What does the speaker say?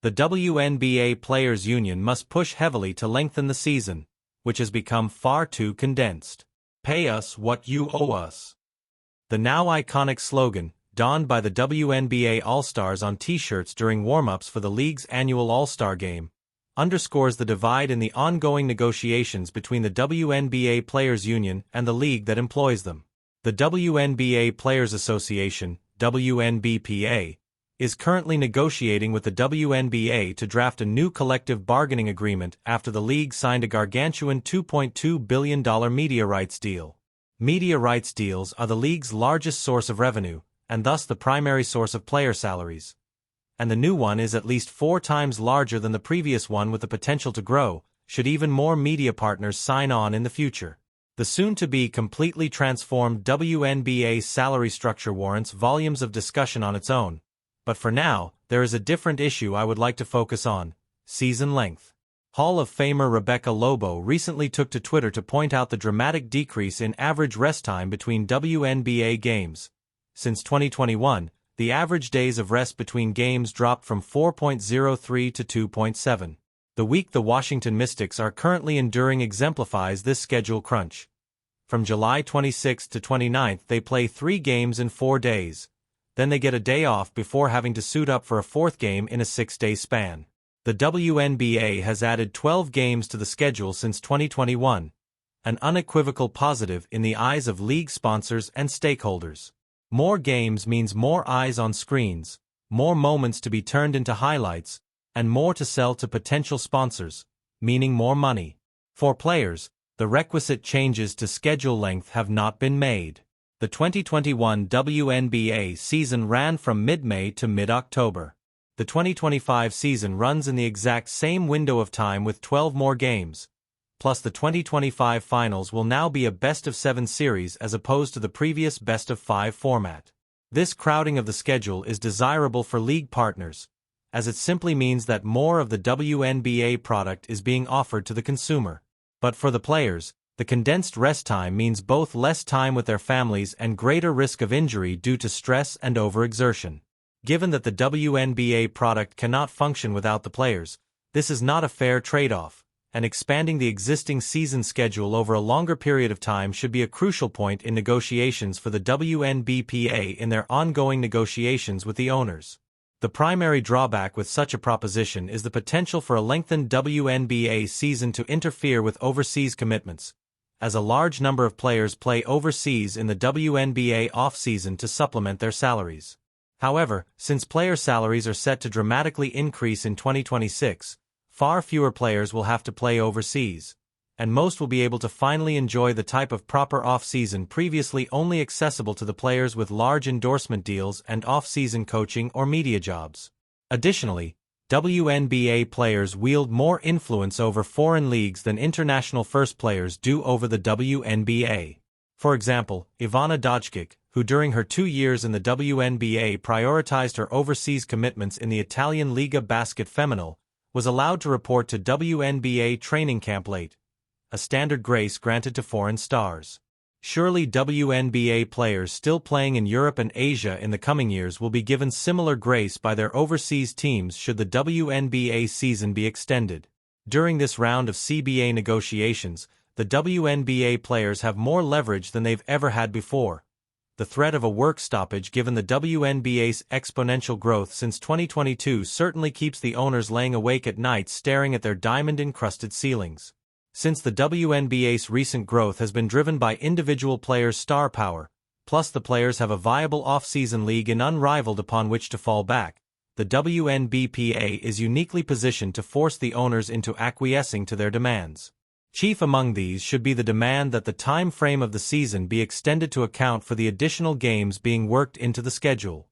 The WNBA Players Union must push heavily to lengthen the season, which has become far too condensed. Pay us what you owe us. The now iconic slogan, donned by the WNBA All-Stars on T-shirts during warm-ups for the league's annual All-Star Game, underscores the divide in the ongoing negotiations between the WNBA Players Union and the league that employs them. The WNBA Players Association, WNBPA, is currently negotiating with the WNBA to draft a new collective bargaining agreement after the league signed a gargantuan $2.2 billion media rights deal. Media rights deals are the league's largest source of revenue, and thus the primary source of player salaries. And the new one is at least 4 times larger than the previous one, with the potential to grow, should even more media partners sign on in the future. The soon-to-be completely transformed WNBA salary structure warrants volumes of discussion on its own. But for now, there is a different issue I would like to focus on: season length. Hall of Famer Rebecca Lobo recently took to Twitter to point out the dramatic decrease in average rest time between WNBA games. Since 2021, the average days of rest between games dropped from 4.03 to 2.7. The week the Washington Mystics are currently enduring exemplifies this schedule crunch. From July 26 to 29, they play 3 games in 4 days. Then they get a day off before having to suit up for a 4th game in a 6-day span. The WNBA has added 12 games to the schedule since 2021, an unequivocal positive in the eyes of league sponsors and stakeholders. More games means more eyes on screens, more moments to be turned into highlights, and more to sell to potential sponsors, meaning more money. For players, the requisite changes to schedule length have not been made. The 2021 WNBA season ran from mid-May to mid-October. The 2025 season runs in the exact same window of time with 12 more games. Plus, the 2025 finals will now be a best-of-7 series as opposed to the previous best-of-5 format. This crowding of the schedule is desirable for league partners, as it simply means that more of the WNBA product is being offered to the consumer. But for the players, the condensed rest time means both less time with their families and greater risk of injury due to stress and overexertion. Given that the WNBA product cannot function without the players, this is not a fair trade-off, and expanding the existing season schedule over a longer period of time should be a crucial point in negotiations for the WNBPA in their ongoing negotiations with the owners. The primary drawback with such a proposition is the potential for a lengthened WNBA season to interfere with overseas commitments, as a large number of players play overseas in the WNBA off-season to supplement their salaries. However, since player salaries are set to dramatically increase in 2026, far fewer players will have to play overseas, and most will be able to finally enjoy the type of proper off-season previously only accessible to the players with large endorsement deals and off-season coaching or media jobs. Additionally, WNBA players wield more influence over foreign leagues than international first players do over the WNBA. For example, Ivana Dojic, who during her 2 years in the WNBA prioritized her overseas commitments in the Italian Liga Basket Femminile, was allowed to report to WNBA training camp late, a standard grace granted to foreign stars. Surely WNBA players still playing in Europe and Asia in the coming years will be given similar grace by their overseas teams should the WNBA season be extended. During this round of CBA negotiations, the WNBA players have more leverage than they've ever had before. The threat of a work stoppage given the WNBA's exponential growth since 2022 certainly keeps the owners laying awake at night staring at their diamond-encrusted ceilings. Since the WNBA's recent growth has been driven by individual players' star power, plus the players have a viable off-season league and unrivaled upon which to fall back, the WNBPA is uniquely positioned to force the owners into acquiescing to their demands. Chief among these should be the demand that the time frame of the season be extended to account for the additional games being worked into the schedule.